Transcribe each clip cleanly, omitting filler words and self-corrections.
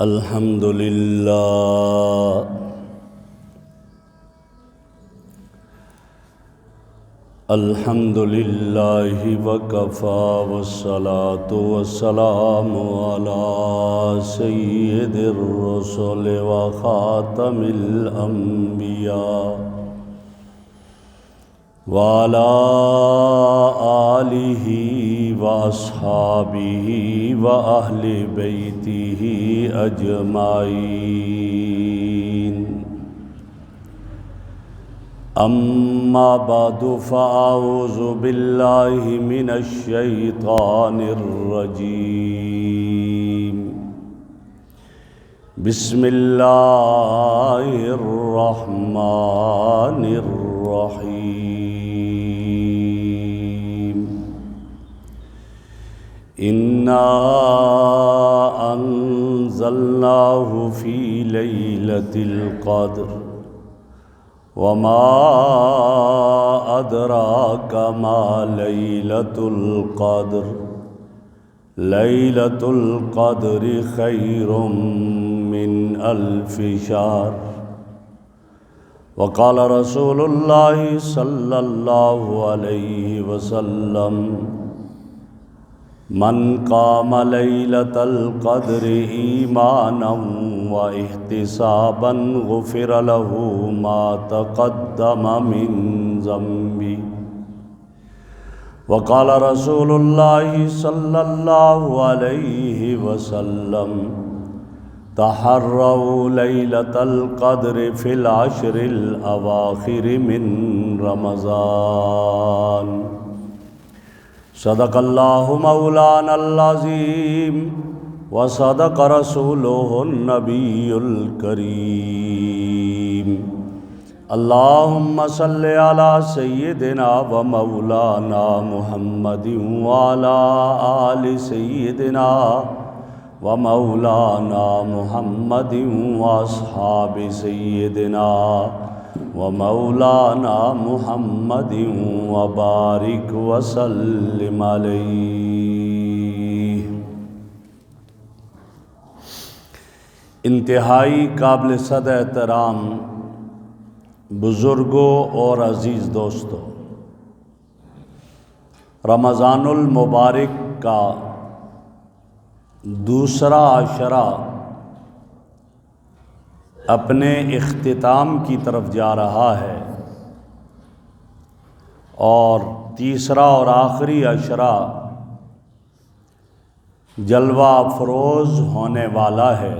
الحمد للہ الحمد للہ وکفی والصلاة والسلام علی سید الرسل وخاتم الانبیاء وعلی آلہ واصحابہ واہل بیتہ اجمعین اما بعد فاعوذ باللہ من الشیطان الرجیم بسم اللہ الرحمن الرحیم انا انزلناہ فی لیلۃ القدر وما ادراک ما لیلۃ القدر لیلۃ القدر خیر من الف شہر وقال رسول اللہ صلی اللہ علیہ وسلم من قام لیلۃ القدر ایمانا واحتسابا غفر له ما تقدم من ذنبه وقال رسول اللہ صلی اللہ علیہ وسلم تحروا لیلۃ القدر فی العشر الاواخر من رمضان صدق اللہ مولانا العظیم وصدق رسولہ النبی الکریم اللہم صلی علی سیدنا و مولانا محمد وعلی آل سیدنا و مولانا محمد واصحاب سیدنا و مولانا محمد وبارک وسلم علیہ۔ انتہائی قابل صد احترام بزرگوں اور عزیز دوستوں، رمضان المبارک کا دوسرا عشرہ اپنے اختتام کی طرف جا رہا ہے اور تیسرا اور آخری عشرہ جلوہ افروز ہونے والا ہے،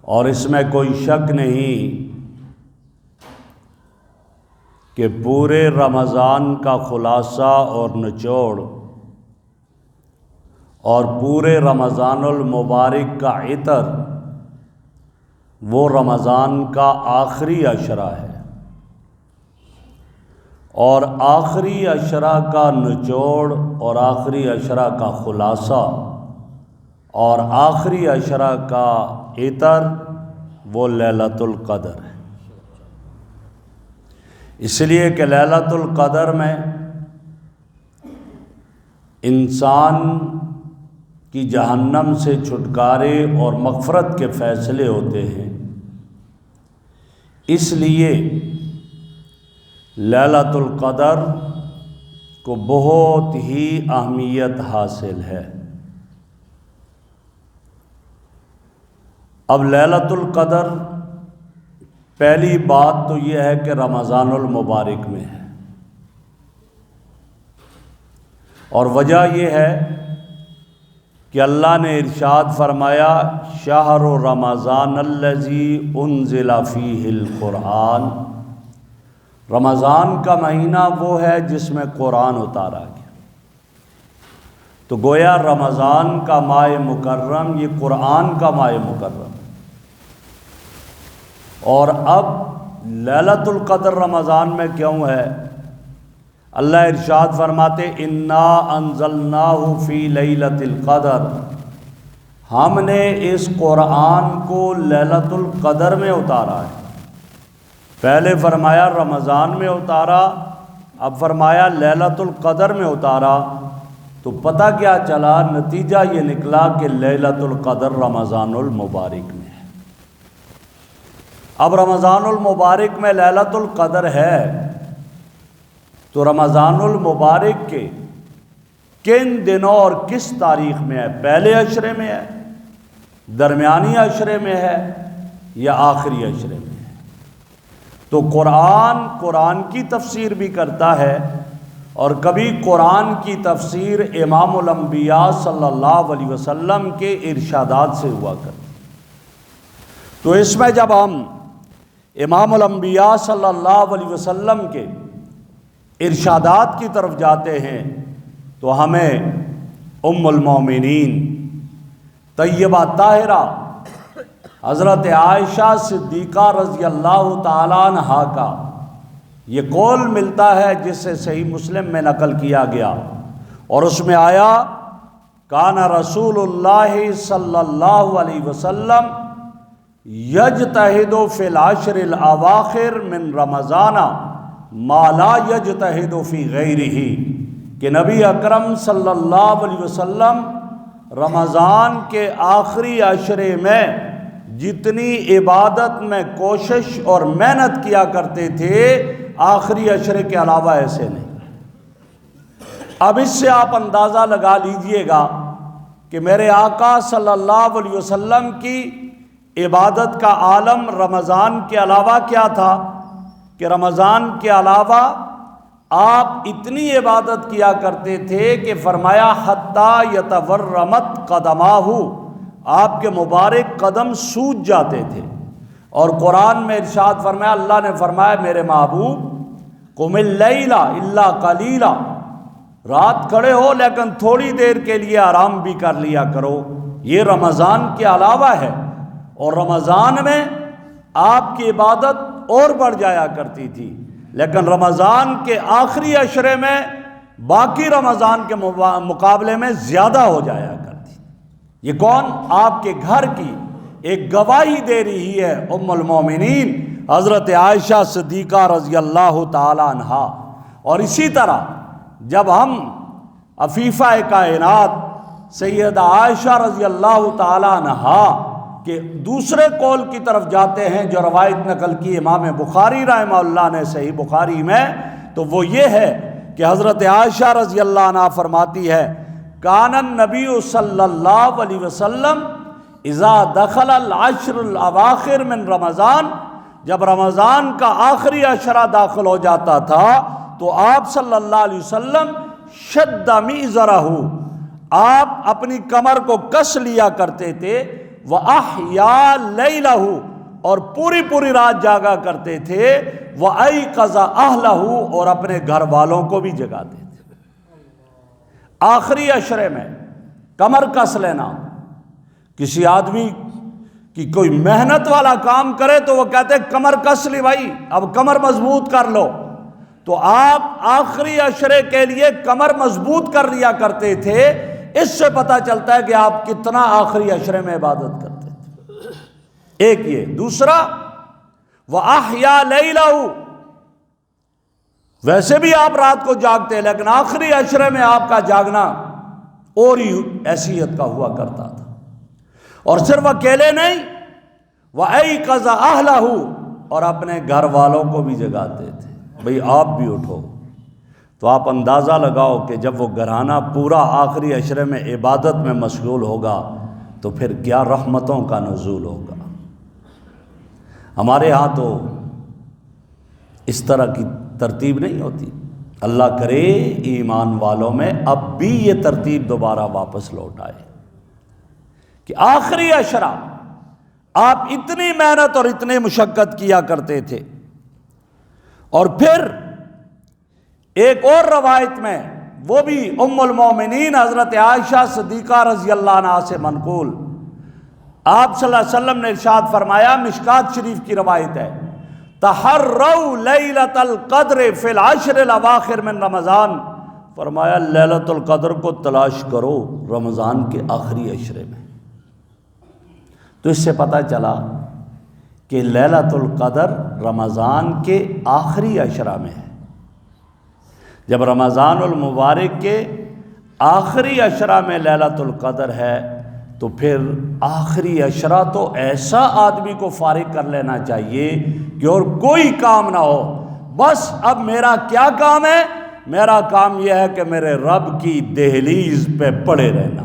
اور اس میں کوئی شک نہیں کہ پورے رمضان کا خلاصہ اور نچوڑ اور پورے رمضان المبارک کا عطر وہ رمضان کا آخری عشرہ ہے، اور آخری عشرہ کا نچوڑ اور آخری عشرہ کا خلاصہ اور آخری عشرہ کا عطر وہ لیلۃ القدر ہے۔ اس لیے کہ لیلۃ القدر میں انسان کی جہنم سے چھٹکارے اور مغفرت کے فیصلے ہوتے ہیں، اس لیے لیلۃ القدر کو بہت ہی اہمیت حاصل ہے۔ اب لیلۃ القدر پہلی بات تو یہ ہے کہ رمضان المبارک میں ہے، اور وجہ یہ ہے کہ اللہ نے ارشاد فرمایا شہر رمضان الذی انزل فیہ القرآن، رمضان کا مہینہ وہ ہے جس میں قرآن اتارا گیا۔ تو گویا رمضان کا ماہ مکرم یہ قرآن کا ماہ مکرم، اور اب لیلۃ القدر رمضان میں کیوں ہے؟ اللہ ارشاد فرماتے انا انزلناہ فی لیلۃ القدر، ہم نے اس قرآن کو لیلۃ القدر میں اتارا ہے۔ پہلے فرمایا رمضان میں اتارا، اب فرمایا لیلۃ القدر میں اتارا، تو پتہ کیا چلا، نتیجہ یہ نکلا کہ لیلۃ القدر رمضان المبارک میں ہے۔ اب رمضان المبارک میں لیلۃ القدر ہے تو رمضان المبارک کے کن دنوں اور کس تاریخ میں ہے؟ پہلے عشرے میں ہے، درمیانی عشرے میں ہے، یا آخری عشرے میں ہے؟ تو قرآن کی تفسیر بھی کرتا ہے، اور کبھی قرآن کی تفسیر امام الانبیاء صلی اللہ علیہ وسلم کے ارشادات سے ہوا کرتی۔ تو اس میں جب ہم امام الانبیاء صلی اللہ علیہ وسلم کے ارشادات کی طرف جاتے ہیں تو ہمیں ام المومنین طیبہ طاہرہ حضرت عائشہ صدیقہ رضی اللہ تعالیٰ عنہا کا یہ قول ملتا ہے، جس سے صحیح مسلم میں نقل کیا گیا، اور اس میں آیا کان رسول اللہ صلی اللہ علیہ وسلم یجتہد فی العشر الاواخر من رمضان ما لا یجتہد فی غیرہ، کہ نبی اکرم صلی اللہ علیہ وسلم رمضان کے آخری عشرے میں جتنی عبادت میں کوشش اور محنت کیا کرتے تھے، آخری عشرے کے علاوہ ایسے نہیں۔ اب اس سے آپ اندازہ لگا لیجئے گا کہ میرے آقا صلی اللہ علیہ وسلم کی عبادت کا عالم رمضان کے علاوہ کیا تھا، کہ رمضان کے علاوہ آپ اتنی عبادت کیا کرتے تھے کہ فرمایا حتی یتورمت قدماہ، آپ کے مبارک قدم سوج جاتے تھے۔ اور قرآن میں ارشاد فرمایا، اللہ نے فرمایا میرے محبوب قم اللیل الا قلیلا، رات کھڑے ہو لیکن تھوڑی دیر کے لیے آرام بھی کر لیا کرو۔ یہ رمضان کے علاوہ ہے، اور رمضان میں آپ کی عبادت اور بڑھ جایا کرتی تھی، لیکن رمضان کے آخری عشرے میں باقی رمضان کے مقابلے میں زیادہ ہو جایا کرتی۔ یہ کون؟ آپ کے گھر کی ایک گواہی دے رہی ہے ام المومنین حضرت عائشہ صدیقہ رضی اللہ تعالی عنہا۔ اور اسی طرح جب ہم عفیفہ کائنات سیدہ عائشہ رضی اللہ تعالی عنہا کہ دوسرے قول کی طرف جاتے ہیں جو روایت نقل کی امام بخاری رحمہ اللہ نے صحیح بخاری میں، تو وہ یہ ہے کہ حضرت عائشہ رضی اللہ عنہ فرماتی ہے کان النبی صلی اللہ علیہ وسلم اذا دخل العشر الاواخر من رمضان، جب رمضان کا آخری عشرہ داخل ہو جاتا تھا تو آپ صلی اللہ علیہ وسلم شد میزرہ، آپ اپنی کمر کو کس لیا کرتے تھے، وَأَحْيَا لَيْلَهُ، اور پوری رات جاگا کرتے تھے، وَأَيْقَظَ أَهْلَهُ، اور اپنے گھر والوں کو بھی جگاتے تھے۔ آخری عشرے میں کمر کس لینا، کسی آدمی کی کوئی محنت والا کام کرے تو وہ کہتے ہیں کمر کس لی بھائی، اب کمر مضبوط کر لو، تو آپ آخری عشرے کے لیے کمر مضبوط کر لیا کرتے تھے۔ اس سے پتہ چلتا ہے کہ آپ کتنا آخری عشرے میں عبادت کرتے تھے۔ ایک یہ، دوسرا وَأَحْيَا لَيْلَهُ، ویسے بھی آپ رات کو جاگتے لیکن آخری عشرے میں آپ کا جاگنا اور ہی حیثیت کا ہوا کرتا تھا۔ اور صرف اکیلے نہیں، وَأَيْقَظَ أَهْلَهُ، اور اپنے گھر والوں کو بھی جگاتے تھے، بھئی آپ بھی اٹھو۔ تو آپ اندازہ لگاؤ کہ جب وہ گھرانہ پورا آخری عشرے میں عبادت میں مشغول ہوگا تو پھر کیا رحمتوں کا نزول ہوگا۔ ہمارے ہاں تو اس طرح کی ترتیب نہیں ہوتی، اللہ کرے ایمان والوں میں اب بھی یہ ترتیب دوبارہ واپس لوٹ آئے کہ آخری عشرہ آپ اتنی محنت اور اتنی مشقت کیا کرتے تھے۔ اور پھر ایک اور روایت میں، وہ بھی ام المومنین حضرت عائشہ صدیقہ رضی اللہ عنہا سے منقول، آپ صلی اللہ علیہ وسلم نے ارشاد فرمایا، مشکات شریف کی روایت ہے، تحروا لیلۃ القدر فی العشر الاواخر من رمضان، فرمایا لیلۃ القدر کو تلاش کرو رمضان کے آخری عشرے میں۔ تو اس سے پتہ چلا کہ لیلۃ القدر رمضان کے آخری عشرہ میں ہے۔ جب رمضان المبارک کے آخری عشرہ میں لیلۃ القدر ہے تو پھر آخری عشرہ تو ایسا آدمی کو فارغ کر لینا چاہیے کہ اور کوئی کام نہ ہو، بس اب میرا کیا کام ہے؟ میرا کام یہ ہے کہ میرے رب کی دہلیز پہ پڑے رہنا،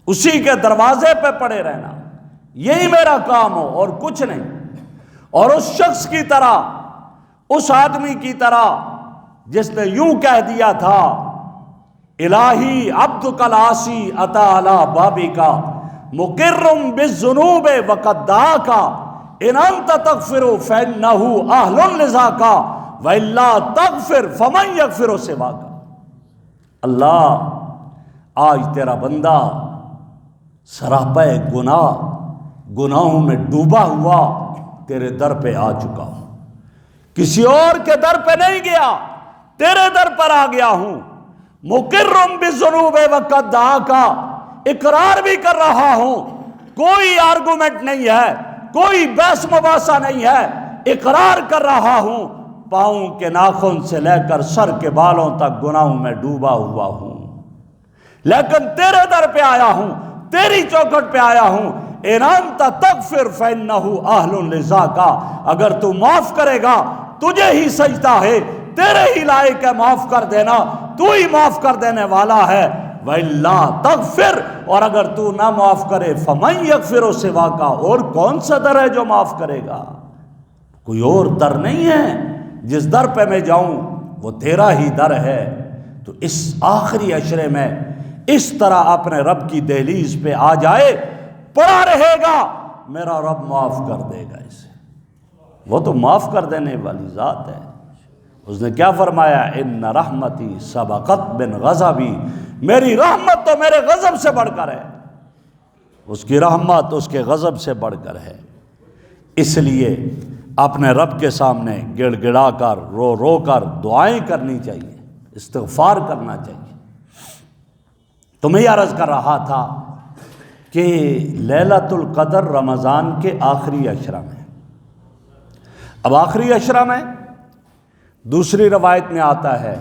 اسی کے دروازے پہ پڑے رہنا، یہی میرا کام ہو اور کچھ نہیں۔ اور اس شخص کی طرح، اس آدمی کی طرح جس نے یوں کہہ دیا تھا الہی عبدک العاصی اتی علی بابک مقرم بالذنوب وقد دعاک ان انت تغفر فانہ اہل لذاک والا تغفر فمن یغفر سواک۔ اللہ آج تیرا بندہ سراپا گناہوں میں ڈوبا ہوا تیرے در پہ آ چکا ہوں، کسی اور کے در پہ نہیں گیا، تیرے در پر آ گیا ہوں۔ مقرم بالذنوب وقد دعاک، اقرار بھی کر رہا ہوں، کوئی آرگومنٹ نہیں ہے، کوئی بحث مباحثہ نہیں ہے، اقرار کر رہا ہوں، پاؤں کے ناخن سے لے کر سر کے بالوں تک گناہوں میں ڈوبا ہوا ہوں، لیکن تیرے در پہ آیا ہوں، تیری چوکھٹ پہ آیا ہوں۔ ان انت تغفر فانہ اہل لذاک، اگر تو معاف کرے گا تجھے ہی سجدہ ہے، تیرے ہی لائق ہے معاف کر دینا، تو ہی معاف کر دینے والا ہے۔ وَإِلَّا تَغْفِرْ، اور اگر تو نہ معاف کرے فَمَنْ يَغْفِرُ سِوَاكَ، اور کون سا در ہے جو معاف کرے گا؟ کوئی اور در نہیں ہے، جس در پہ میں جاؤں وہ تیرا ہی در ہے۔ تو اس آخری عشرے میں اس طرح اپنے رب کی دہلیز پہ آ جائے، پڑا رہے گا، میرا رب معاف کر دے گا اسے، وہ تو معاف کر دینے والی ذات ہے۔ اس نے کیا فرمایا؟ ان رحمتی سبقت من غضبی، میری رحمت تو میرے غضب سے بڑھ کر ہے، اس کی رحمت اس کے غضب سے بڑھ کر ہے۔ اس لیے اپنے رب کے سامنے گڑ گڑا کر رو رو کر دعائیں کرنی چاہیے، استغفار کرنا چاہیے۔ تو میں یہ عرض کر رہا تھا کہ لیلۃ القدر رمضان کے آخری عشرہ میں، اب آخری عشرہ میں دوسری روایت میں آتا ہے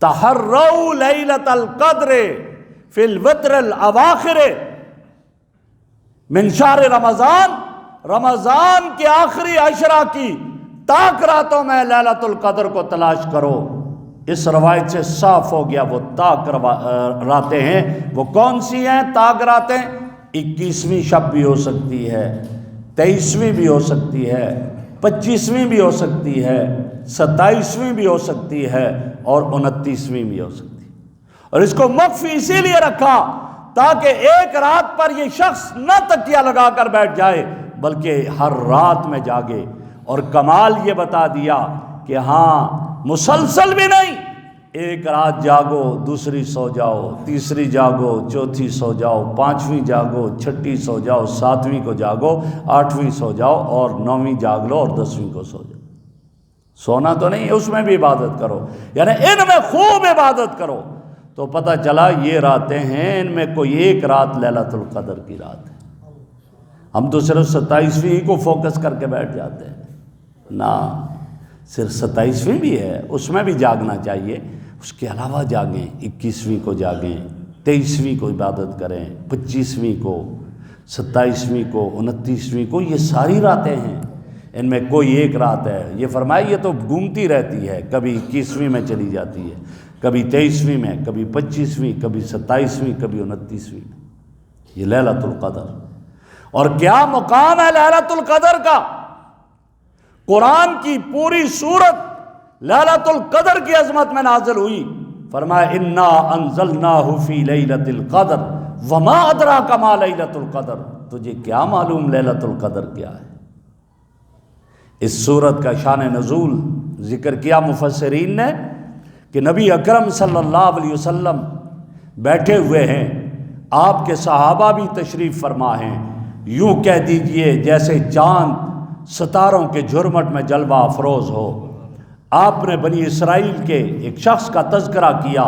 تحروا لیلۃ القدر فی الوتر الاواخر من شہر رمضان، رمضان کے آخری عشرہ کی تاک راتوں میں لیلۃ القدر کو تلاش کرو۔ اس روایت سے صاف ہو گیا وہ تاک راتیں ہیں، وہ کون سی ہیں تاک راتیں؟ 21ویں شب بھی ہو سکتی ہے، 23ویں بھی ہو سکتی ہے، 25ویں بھی ہو سکتی ہے، 27ویں بھی ہو سکتی ہے، اور 29ویں بھی ہو سکتی ہے۔ اور اس کو مخفی اسی لیے رکھا تاکہ ایک رات پر یہ شخص نہ تکیہ لگا کر بیٹھ جائے بلکہ ہر رات میں جاگے۔ اور کمال یہ بتا دیا کہ ہاں مسلسل بھی نہیں، ایک رات جاگو، دوسری سو جاؤ، تیسری جاگو، چوتھی سو جاؤ، 5ویں جاگو، 6ٹھی سو جاؤ، 7ویں کو جاگو، 8ویں سو جاؤ، اور 9ویں جاگ لو، اور 10ویں کو سو جاؤ۔ سونا تو نہیں، اس میں بھی عبادت کرو، یعنی ان میں خوب عبادت کرو۔ تو پتہ چلا یہ راتیں ہیں، ان میں کوئی ایک رات لیلۃ القدر کی رات ہے۔ ہم تو صرف 27ویں کو فوکس کر کے بیٹھ جاتے ہیں، نہ، صرف 27ویں بھی ہے، اس میں بھی جاگنا چاہیے، اس کے علاوہ جاگیں، 21ویں کو جاگیں، 23ویں کو عبادت کریں، 25ویں کو، 27ویں کو، 29ویں کو، یہ ساری راتیں ہیں، ان میں کوئی ایک رات ہے۔ یہ فرمایا یہ تو گھومتی رہتی ہے، کبھی 21ویں میں چلی جاتی ہے، کبھی 23ویں میں، کبھی 25ویں، کبھی 27ویں، کبھی 29ویں میں، یہ لیلۃ القدر۔ اور کیا مقام ہے لیلۃ القدر کا؟ قرآن کی پوری سورت لیلۃ القدر کی عظمت میں نازل ہوئی۔ فرمایا انا انزلناہ فی لیلۃ القدر وما ادراک ما لیلۃ القدر، تجھے کیا معلوم لیلۃ القدر کیا ہے؟ اس سورت کا شان نزول ذکر کیا مفسرین نے کہ نبی اکرم صلی اللہ علیہ وسلم بیٹھے ہوئے ہیں، آپ کے صحابہ بھی تشریف فرما ہیں، یوں کہہ دیجئے جیسے چاند ستاروں کے جھرمٹ میں جلوہ افروز ہو۔ آپ نے بنی اسرائیل کے ایک شخص کا تذکرہ کیا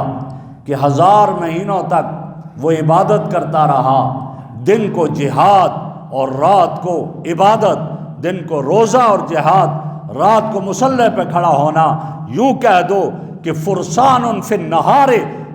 کہ 1000 مہینوں تک وہ عبادت کرتا رہا، دن کو جہاد اور رات کو عبادت، دن کو روزہ اور جہاد، رات کو مصلی پہ کھڑا ہونا۔ یوں کہہ دو کہ فرسان فی النہار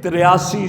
83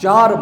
4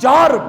4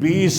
20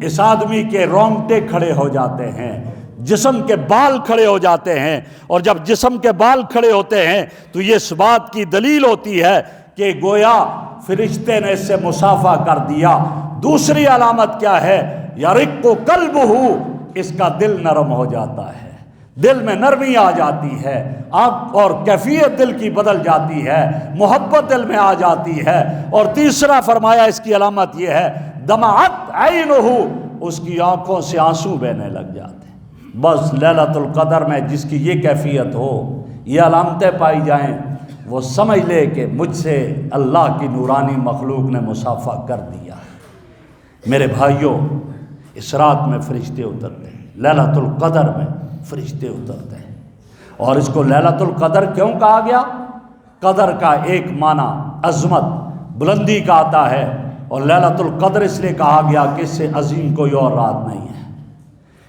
اس آدمی کے رونگٹے کھڑے ہو جاتے ہیں، جسم کے بال کھڑے ہو جاتے ہیں، اور جب جسم کے بال کھڑے ہوتے ہیں تو یہ اس بات کی دلیل ہوتی ہے کہ گویا فرشتے نے اس سے مصافحہ کر دیا۔ دوسری علامت کیا ہے؟ یرق قلبہ، اس کا دل نرم ہو جاتا ہے، دل میں نرمی آ جاتی ہے، اور کیفیت دل کی بدل جاتی ہے، محبت دل میں آ جاتی ہے۔ اور تیسرا فرمایا اس کی علامت یہ ہے دمعت عینہ، اس کی آنکھوں سے آنسو بہنے لگ جاتے ہیں۔ بس لیلۃ القدر میں جس کی یہ کیفیت ہو، یہ علامتیں پائی جائیں، وہ سمجھ لے کہ مجھ سے اللہ کی نورانی مخلوق نے مصافحہ کر دیا۔ میرے بھائیوں، اس رات میں فرشتے اترتے ہیں، لیلۃ القدر میں فرشتے اترتے ہیں۔ اور اس کو لیلۃ القدر کیوں کہا گیا؟ قدر کا ایک معنی عظمت، بلندی کا آتا ہے، اور لیلۃ القدر اس لیے کہا گیا کہ اس سے عظیم کوئی اور رات نہیں ہے۔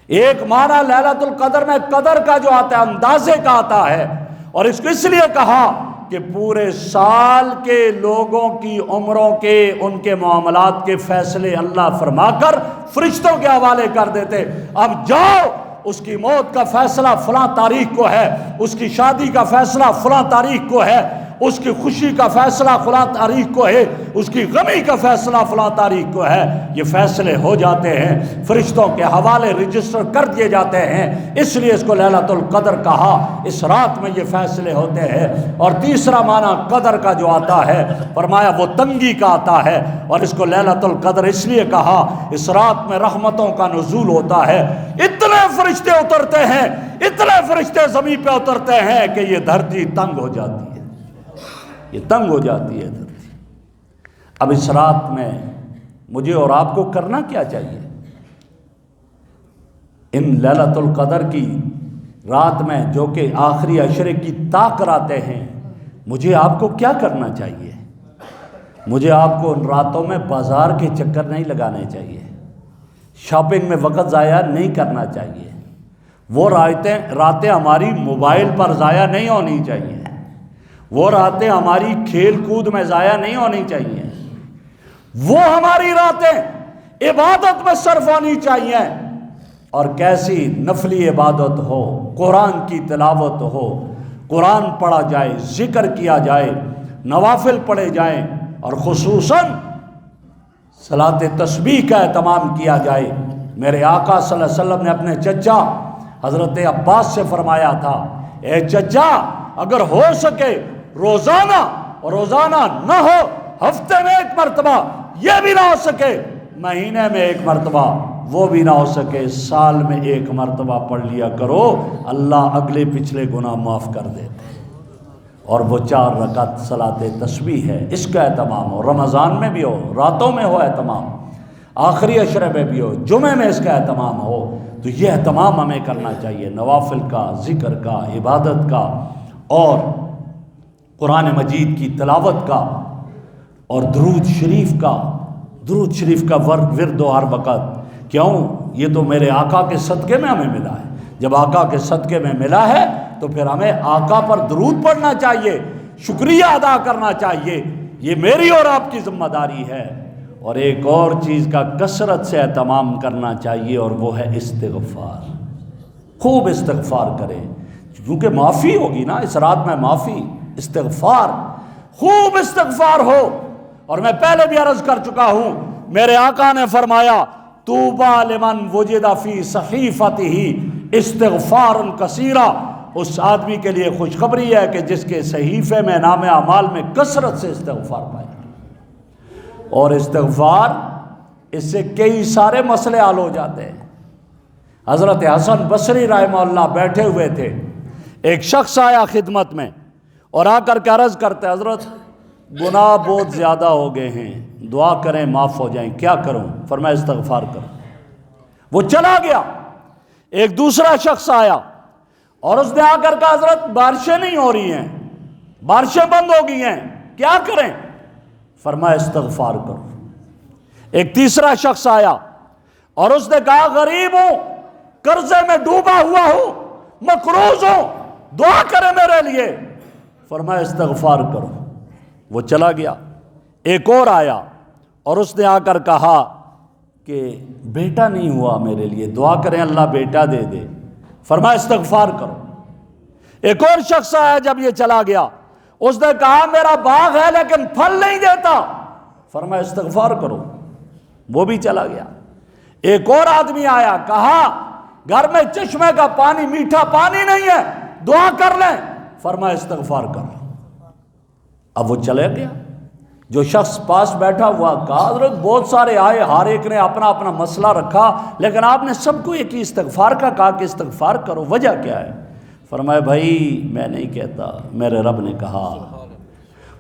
ایک معنی لیلۃ القدر میں قدر کا جو آتا ہے، اندازے کا آتا ہے، اور اس کو اس لیے کہا کہ پورے سال کے لوگوں کی عمروں کے، ان کے معاملات کے فیصلے اللہ فرما کر فرشتوں کے حوالے کر دیتے۔ اب جاؤ، اس کی موت کا فیصلہ فلاں تاریخ کو ہے، اس کی شادی کا فیصلہ فلاں تاریخ کو ہے، اس کی خوشی کا فیصلہ فلاں تاریخ کو ہے، اس کی غمی کا فیصلہ فلاں تاریخ کو ہے۔ یہ فیصلے ہو جاتے ہیں، فرشتوں کے حوالے رجسٹر کر دیے جاتے ہیں، اس لیے اس کو لیلۃ القدر کہا۔ اس رات میں یہ فیصلے ہوتے ہیں۔ اور تیسرا معنی قدر کا جو آتا ہے، فرمایا وہ تنگی کا آتا ہے، اور اس کو لیلۃ القدر اس لیے کہا اس رات میں رحمتوں کا نزول ہوتا ہے۔ اتنے فرشتے اترتے ہیں، اتنے فرشتے زمین پہ اترتے ہیں کہ یہ دھرتی تنگ ہو جاتی ہے، یہ تنگ ہو جاتی ہے دھرتی۔ اب اس رات میں مجھے اور آپ کو کرنا کیا چاہیے؟ ان لیلۃ القدر کی رات میں جو کہ آخری عشرے کی طاق راتیں ہیں، مجھے آپ کو کیا کرنا چاہیے؟ مجھے آپ کو ان راتوں میں بازار کے چکر نہیں لگانے چاہیے، شاپنگ میں وقت ضائع نہیں کرنا چاہیے، وہ راتیں ہماری موبائل پر ضائع نہیں ہونی چاہیے، وہ راتیں ہماری کھیل کود میں ضائع نہیں ہونی چاہیے، وہ ہماری راتیں عبادت میں صرف ہونی چاہیے۔ اور کیسی نفلی عبادت ہو، قرآن کی تلاوت ہو، قرآن پڑھا جائے، ذکر کیا جائے، نوافل پڑھے جائیں، اور خصوصاً صلاۃ تسبیح کا اہتمام کیا جائے۔ میرے آقا صلی اللہ علیہ وسلم نے اپنے چچا حضرت عباس سے فرمایا تھا، اے چچا، اگر ہو سکے روزانہ، اور روزانہ نہ ہو ہفتے میں ایک مرتبہ، یہ بھی نہ ہو سکے مہینے میں ایک مرتبہ، وہ بھی نہ ہو سکے سال میں ایک مرتبہ پڑھ لیا کرو، اللہ اگلے پچھلے گناہ معاف کر دیتے۔ اور وہ 4 رکعت صلاۃ تسبیح ہے، اس کا اہتمام ہو، رمضان میں بھی ہو، راتوں میں ہو اہتمام، آخری عشرے میں بھی ہو، جمعے میں اس کا اہتمام ہو۔ تو یہ اہتمام ہمیں کرنا چاہیے، نوافل کا، ذکر کا، عبادت کا، اور قرآن مجید کی تلاوت کا، اور درود شریف کا ورد و ہر وقت۔ کیوں؟ یہ تو میرے آقا کے صدقے میں ہمیں ملا ہے۔ جب آقا کے صدقے میں ملا ہے تو پھر ہمیں آقا پر درود پڑھنا چاہیے، شکریہ ادا کرنا چاہیے، یہ میری اور آپ کی ذمہ داری ہے۔ اور ایک اور چیز کا کثرت سے اہتمام کرنا چاہیے، اور وہ ہے استغفار۔ خوب استغفار کریں، کیونکہ معافی ہوگی نا اس رات میں، معافی، استغفار، خوب استغفار ہو۔ اور میں پہلے بھی عرض کر چکا ہوں، میرے آقا نے فرمایا طوبی لمن وجد فی صحیفتہ استغفار کثیرا، اس آدمی کے لیے خوشخبری ہے کہ جس کے صحیفے میں نام اعمال میں کثرت سے استغفار پائے۔ اور استغفار، اس سے کئی سارے مسئلے حل ہو جاتے ہیں۔ حضرت حسن بصری رحمہ اللہ بیٹھے ہوئے تھے، ایک شخص آیا خدمت میں اور آ کر کے عرض کرتے، حضرت گناہ بہت زیادہ ہو گئے ہیں، دعا کریں معاف ہو جائیں، کیا کروں؟ فرمایا استغفار کرو۔ وہ چلا گیا۔ ایک دوسرا شخص آیا اور اس نے آ کر کہا، حضرت بارشیں نہیں ہو رہی ہیں، بارشیں بند ہو گئی ہیں، کیا کریں؟ فرمایا استغفار کرو۔ ایک تیسرا شخص آیا اور اس نے کہا، غریب ہوں، قرضے میں ڈوبا ہوا ہوں، مقروض ہوں، دعا کریں میرے لیے۔ فرمایا استغفار کرو۔ وہ چلا گیا۔ ایک اور آیا اور اس نے آ کر کہا، کہ بیٹا نہیں ہوا میرے لیے، دعا کریں اللہ بیٹا دے دے۔ فرمایا استغفار کرو۔ ایک اور شخص آیا جب یہ چلا گیا، اس نے کہا میرا باغ ہے لیکن پھل نہیں دیتا، فرمایا استغفار کرو، وہ بھی چلا گیا۔ ایک اور آدمی آیا، کہا گھر میں چشمے کا پانی، میٹھا پانی نہیں ہے، دعا کر لیں، فرمایا استغفار کر لو۔ اب وہ چلے گیا۔ جو شخص پاس بیٹھا ہوا کہا حضرت بہت سارے آئے، ہر ایک نے اپنا اپنا مسئلہ رکھا، لیکن آپ نے سب کو ایک ہی استغفار کا کہا کہ استغفار کرو، وجہ کیا ہے؟ فرمایا بھائی میں نہیں کہتا، میرے رب نے کہا۔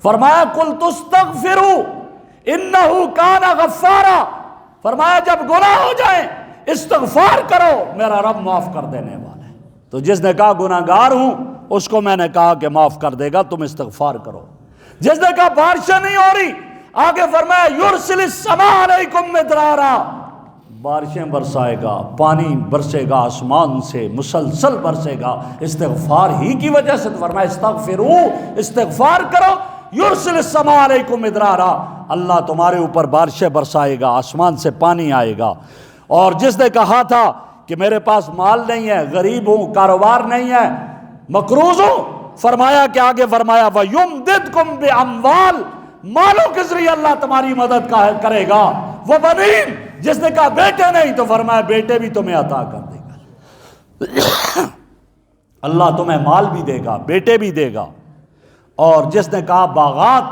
فرمایا قُلْتُ اسْتَغْفِرُوا إِنَّهُ كَانَ غَفَّارًا، فرمایا جب گناہ ہو جائیں استغفار کرو، میرا رب معاف کر دینے والا ہے۔ تو جس نے کہا گناہگار ہوں، اس کو میں نے کہا کہ معاف کر دے گا، تم استغفار کرو۔ جس نے کہا بارشیں نہیں ہو رہی، آگے فرمایا یرسل السماء علیکم مدرارا، بارشیں برسائے گا، پانی برسے گا آسمان سے، مسلسل برسے گا، استغفار ہی کی وجہ سے۔ فرمایا استغفروا، استغفار کرو، یرسل السماء علیکم مدرارا، اللہ تمہارے اوپر بارشیں برسائے گا، آسمان سے پانی آئے گا۔ اور جس نے کہا تھا کہ میرے پاس مال نہیں ہے، غریب ہوں، کاروبار نہیں ہے، مقروض ہوں، فرمایا کہ آگے فرمایا وَيُمْدِدْكُمْ بِأَمْوَالٍ، مالوں کے ذریعے اللہ تمہاری مدد کرے گا، وَبَنِينَ، جس نے کہا بیٹے نہیں تو فرمایا بیٹے بھی تمہیں عطا کر دے گا، اللہ تمہیں مال بھی دے گا، بیٹے بھی دے گا۔ اور جس نے کہا باغات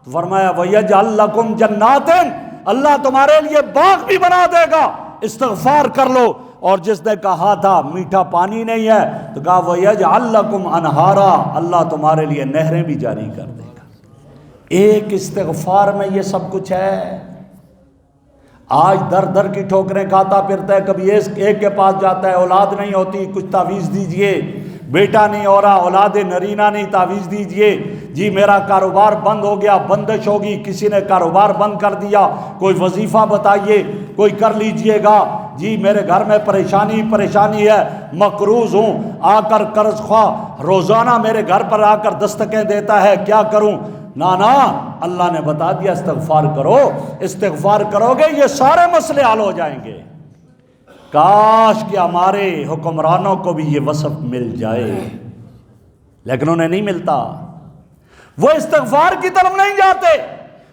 تو فرمایا وَيَجْعَلْ لَكُمْ جَنَّاتٍ، اللہ تمہارے لیے باغ بھی بنا دے گا، استغفار کر لو۔ اور جس نے کہا تھا میٹھا پانی نہیں ہے تو کہا وَيَجْعَلْ لَكُمْ أَنْهَارًا، اللہ تمہارے لیے نہریں بھی جاری کر دے گا۔ ایک استغفار میں یہ سب کچھ ہے۔ آج در در کی ٹھوکریں کھاتا پھرتا ہے، کبھی ایک کے پاس جاتا ہے، اولاد نہیں ہوتی، کچھ تعویذ دیجئے، بیٹا نہیں ہو رہا، اولاد نرینہ نہیں، تعویذ دیجئے، جی میرا کاروبار بند ہو گیا، بندش ہوگی، کسی نے کاروبار بند کر دیا، کوئی وظیفہ بتائیے، کوئی کر لیجئے گا، جی میرے گھر میں پریشانی ہے، مقروض ہوں، آ کر قرض خواہ روزانہ میرے گھر پر آ کر دستکیں دیتا ہے، کیا کروں؟ نا اللہ نے بتا دیا استغفار کرو، استغفار کرو گے یہ سارے مسئلے حل ہو جائیں گے۔ کاش کہ ہمارے حکمرانوں کو بھی یہ وصف مل جائے، لیکن انہیں نہیں ملتا۔ وہ استغفار کی طرف نہیں جاتے،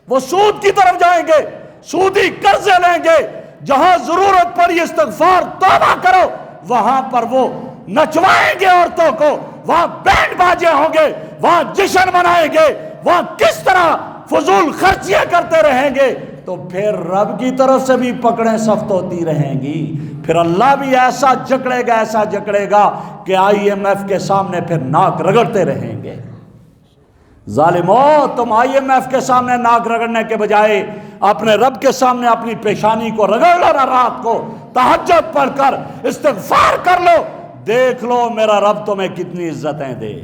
وہ سود کی طرف جائیں گے، سودی قرضے لیں گے۔ جہاں ضرورت پڑی استغفار توبہ کرو، وہاں پر وہ نچوائیں گے عورتوں کو، وہاں بینڈ باجے ہوں گے، وہاں جشن منائیں گے، وہاں کس طرح فضول خرچیاں کرتے رہیں گے، تو پھر رب کی طرف سے بھی پکڑیں سخت ہوتی رہیں گی، پھر اللہ بھی ایسا جکڑے گا کہ IMF کے سامنے پھر ناک رگڑتے رہیں گے۔ ظالموں، تم IMF کے سامنے ناک رگڑنے کے بجائے اپنے رب کے سامنے اپنی پیشانی کو رگڑ لو نا، رات کو تہجد پڑھ کر استغفار کر لو، دیکھ لو میرا رب تمہیں کتنی عزتیں دے۔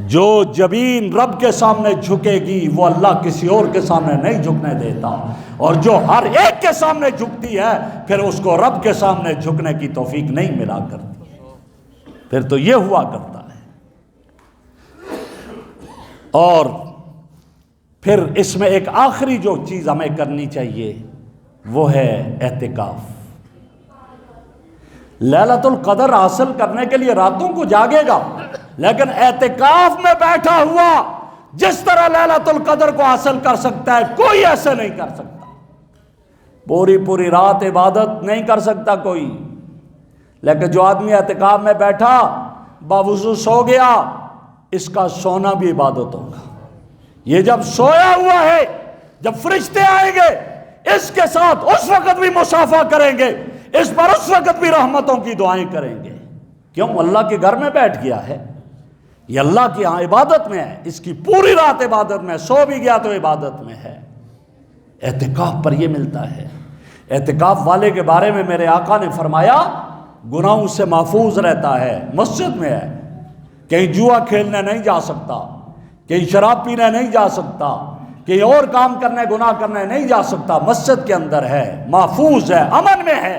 جو جبین رب کے سامنے جھکے گی وہ اللہ کسی اور کے سامنے نہیں جھکنے دیتا، اور جو ہر ایک کے سامنے جھکتی ہے پھر اس کو رب کے سامنے جھکنے کی توفیق نہیں ملا کرتی، پھر تو یہ ہوا کرتا ہے۔ اور پھر اس میں ایک آخری جو چیز ہمیں کرنی چاہیے وہ ہے اعتکاف۔ لیلۃ القدر حاصل کرنے کے لیے راتوں کو جاگے گا، لیکن اعتکاف میں بیٹھا ہوا جس طرح لیلۃ القدر کو حاصل کر سکتا ہے کوئی ایسے نہیں کر سکتا۔ پوری رات عبادت نہیں کر سکتا کوئی، لیکن جو آدمی اعتکاف میں بیٹھا باوضو سو گیا، اس کا سونا بھی عبادت ہوگا۔ یہ جب سویا ہوا ہے، جب فرشتے آئیں گے اس کے ساتھ اس وقت بھی مصافحہ کریں گے، اس پر اس وقت بھی رحمتوں کی دعائیں کریں گے۔ کیوں؟ اللہ کے گھر میں بیٹھ گیا ہے، یہ اللہ کی ہاں عبادت میں ہے، اس کی پوری رات عبادت میں، سو بھی گیا تو عبادت میں ہے۔ اعتکاف پر یہ ملتا ہے۔ اعتکاف والے کے بارے میں میرے آقا نے فرمایا گناہوں سے محفوظ رہتا ہے، مسجد میں ہے، کہیں جوا کھیلنے نہیں جا سکتا، کہیں شراب پینے نہیں جا سکتا، کہیں اور کام کرنے گناہ کرنے نہیں جا سکتا، مسجد کے اندر ہے، محفوظ ہے، امن میں ہے۔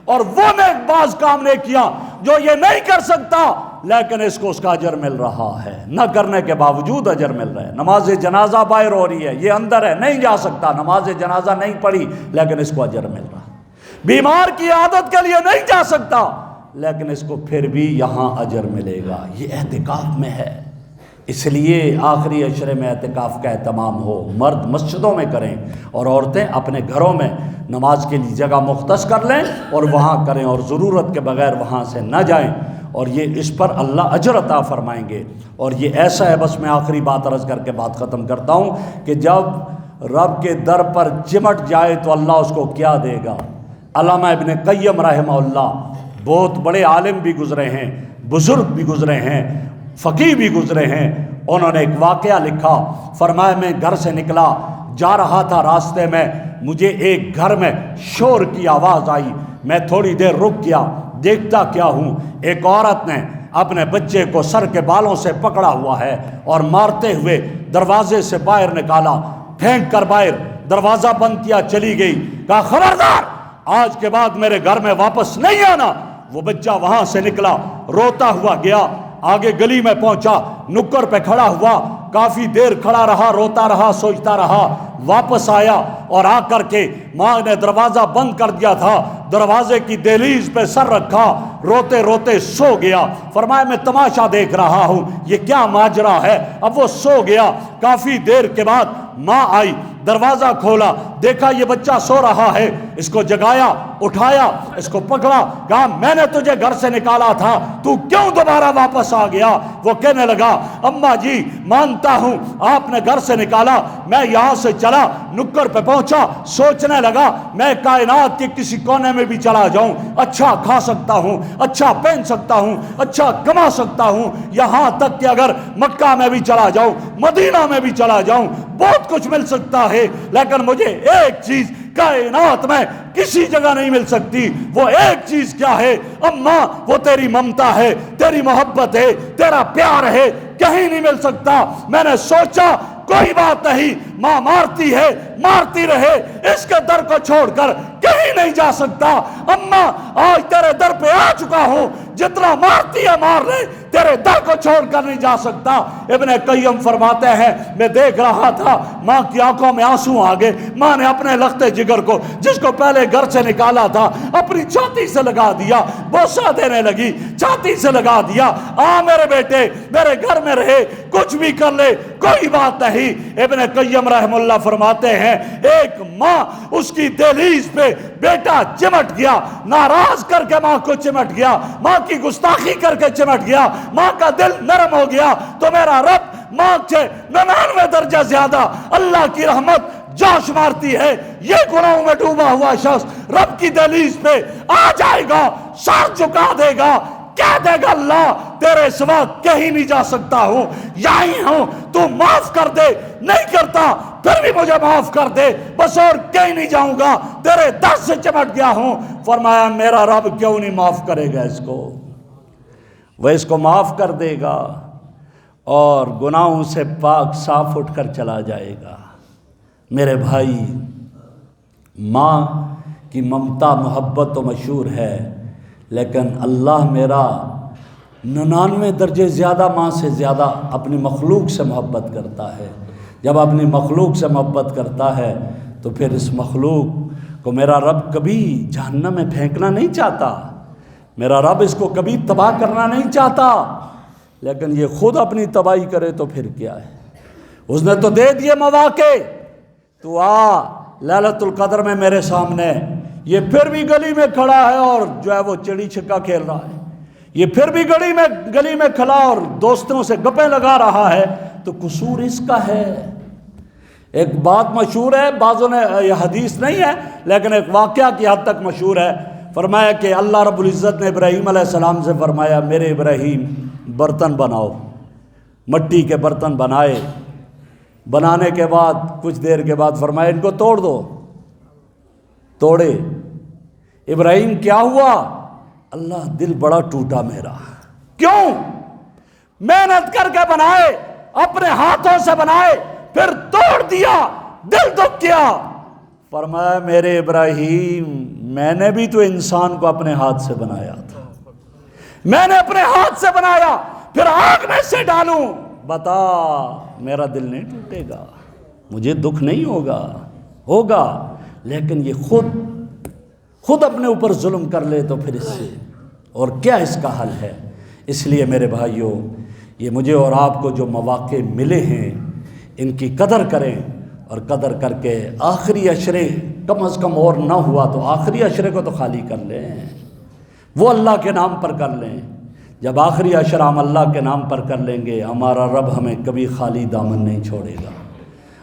اور وہ نیک باز کام نے کیا جو یہ نہیں کر سکتا لیکن اس کو اس کا اجر مل رہا ہے، نہ کرنے کے باوجود اجر مل رہا ہے۔ نماز جنازہ باہر ہو رہی ہے، یہ اندر ہے، نہیں جا سکتا، نماز جنازہ نہیں پڑھی لیکن اس کو اجر مل رہا ہے۔ بیمار کی عادت کے لیے نہیں جا سکتا لیکن اس کو پھر بھی یہاں اجر ملے گا۔ یہ اعتکاف میں ہے، اس لیے آخری عشرے میں اعتکاف کا اہتمام ہو۔ مرد مسجدوں میں کریں اور عورتیں اپنے گھروں میں نماز کے لیے جگہ مختص کر لیں اور وہاں کریں، اور ضرورت کے بغیر وہاں سے نہ جائیں، اور یہ اس پر اللہ اجر عطا فرمائیں گے۔ اور یہ ایسا ہے، بس میں آخری بات عرض کر کے بات ختم کرتا ہوں، کہ جب رب کے در پر چمٹ جائے تو اللہ اس کو کیا دے گا۔ علامہ ابن قیم رحمہ اللہ بہت بڑے عالم بھی گزرے ہیں، بزرگ بھی گزرے ہیں، فقیہ بھی گزرے ہیں، انہوں نے ایک واقعہ لکھا، فرمایا میں گھر سے نکلا، جا رہا تھا، راستے میں مجھے ایک گھر میں شور کی آواز آئی، میں تھوڑی دیر رک گیا، دیکھتا کیا ہوں، ایک عورت نے اپنے بچے کو سر کے بالوں سے پکڑا ہوا ہے اور مارتے ہوئے دروازے سے باہر نکالا، پھینک کر باہر دروازہ بند کیا، چلی گئی، کہا خبردار آج کے بعد میرے گھر میں واپس نہیں آنا۔ وہ بچہ وہاں سے نکلا، روتا ہوا گیا، آگے گلی میں پہنچا، نکڑ پہ کھڑا ہوا، کافی دیر کھڑا رہا، روتا رہا، سوچتا رہا، واپس آیا اور آ کر کے ماں نے دروازہ بند کر دیا تھا، دروازے کی دہلیز پہ سر رکھا، روتے روتے سو گیا۔ فرمایا میں تماشا دیکھ رہا ہوں، یہ کیا ماجرا ہے۔ اب وہ سو گیا، کافی دیر کے بعد ماں آئی، دروازہ کھولا، دیکھا یہ بچہ سو رہا ہے، اس کو جگایا، اٹھایا، اس کو پکڑا، کہا میں نے تجھے گھر سے نکالا تھا، تو کیوں دوبارہ واپس آ گیا؟ وہ کہنے لگا اماں جی مانتا ہوں آپ نے گھر سے نکالا، میں یہاں سے چلا، نکڑ پہ پہنچا، سوچنے لگا میں کائنات کے کسی کونے میں بھی چلا جاؤں، اچھا کھا سکتا ہوں، اچھا پہن سکتا ہوں، اچھا کما سکتا ہوں، یہاں تک کہ اگر مکہ میں بھی چلا جاؤں، مدینہ میں بھی چلا جاؤں، بہت کچھ مل سکتا ہے، لیکن مجھے ایک چیز کائنات میں کسی جگہ نہیں مل سکتی۔ وہ ایک چیز کیا ہے اماں؟ وہ تیری ممتا ہے، تیری محبت ہے، تیرا پیار ہے، کہیں نہیں مل سکتا۔ میں نے سوچا کوئی بات نہیں، ماں مارتی ہے، مارتی رہے، اس کے در کو چھوڑ کر کہیں نہیں جا سکتا۔ اماں آج تیرے در پہ آ چکا ہوں، جتنا مارتی ہے مار لے، تیرے در کو چھوڑ کر نہیں جا سکتا۔ ابن قیم فرماتے ہیں میں دیکھ رہا تھا ماں کی آنکھوں میں آنسو آ گئے، ماں نے اپنے لختے جگر کو جس کو پہلے گھر سے نکالا تھا اپنی چھاتی سے لگا دیا، بوسہ دینے لگی، چھاتی سے لگا دیا، آ میرے بیٹے میرے گھر میں رہے، کچھ بھی کر لے کوئی بات نہیں۔ ابن قیم رحم اللہ فرماتے ہیں ایک ماں اس کی دہلیز پہ بیٹا چمٹ گیا، ناراض کر کے ماں کو چمٹ گیا، ماں کی گستاخی کر کے چمٹ گیا، ماں کا دل نرم ہو گیا، تو میرا رب ماں سے 99 درجہ زیادہ اللہ کی رحمت جوش مارتی ہے۔ یہ گناہوں میں ڈوبا ہوا شخص رب کی دہلیز پہ آ جائے گا، سر جھکا دے گا، کہہ دے گا اللہ تیرے سوا کہیں نہیں جا سکتا ہوں، یہی ہوں، تو معاف کر دے، نہیں کرتا پھر بھی مجھے معاف کر دے، بس اور کہیں نہیں جاؤں گا، تیرے در سے چمٹ گیا ہوں۔ فرمایا میرا رب کیوں نہیں معاف کرے گا اس کو؟ وہ اس کو معاف کر دے گا اور گناہوں سے پاک صاف اٹھ کر چلا جائے گا۔ میرے بھائی، ماں کی ممتا محبت تو مشہور ہے، لیکن اللہ میرا 99 درجے زیادہ ماں سے زیادہ اپنی مخلوق سے محبت کرتا ہے۔ جب اپنی مخلوق سے محبت کرتا ہے تو پھر اس مخلوق کو میرا رب کبھی جہنم میں پھینکنا نہیں چاہتا، میرا رب اس کو کبھی تباہ کرنا نہیں چاہتا، لیکن یہ خود اپنی تباہی کرے تو پھر کیا ہے؟ اس نے تو دے دیے مواقع، تو آ لیلۃ القدر میں میرے سامنے، یہ پھر بھی گلی میں کھڑا ہے اور جو ہے وہ چڑی چھکا کھیل رہا ہے، یہ پھر بھی گلی میں کھڑا اور دوستوں سے گپیں لگا رہا ہے، تو قصور اس کا ہے۔ ایک بات مشہور ہے، بعضوں نے یہ حدیث نہیں ہے لیکن ایک واقعہ کی حد تک مشہور ہے، فرمایا کہ اللہ رب العزت نے ابراہیم علیہ السلام سے فرمایا میرے ابراہیم برتن بناؤ، مٹی کے برتن بنائے، بنانے کے بعد کچھ دیر کے بعد فرمایا ان کو توڑ دو، توڑے، ابراہیم کیا ہوا؟ اللہ دل بڑا ٹوٹا میرا، کیوں؟ محنت کر کے بنائے، اپنے ہاتھوں سے بنائے، پھر توڑ دیا، دل دکھ گیا۔ فرمایا میرے ابراہیم میں نے بھی تو انسان کو اپنے ہاتھ سے بنایا تھا، میں نے اپنے ہاتھ سے بنایا، پھر آگ میں سے ڈالوں، بتا میرا دل نہیں ٹوٹے گا، مجھے دکھ نہیں ہوگا، لیکن یہ خود اپنے اوپر ظلم کر لے تو پھر اس سے اور کیا اس کا حل ہے؟ اس لیے میرے بھائیوں، یہ مجھے اور آپ کو جو مواقع ملے ہیں ان کی قدر کریں، اور قدر کر کے آخری عشرے کم از کم اور نہ ہوا تو آخری عشرے کو تو خالی کر لیں، وہ اللہ کے نام پر کر لیں۔ جب آخری عشرہ ہم اللہ کے نام پر کر لیں گے، ہمارا رب ہمیں کبھی خالی دامن نہیں چھوڑے گا۔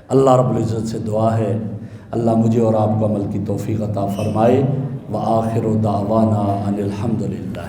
اللہ رب العزت سے دعا ہے اللہ مجھے اور آپ کو عمل کی توفیق عطا فرمائے۔ وآخر دعوانا ان الحمد للہ۔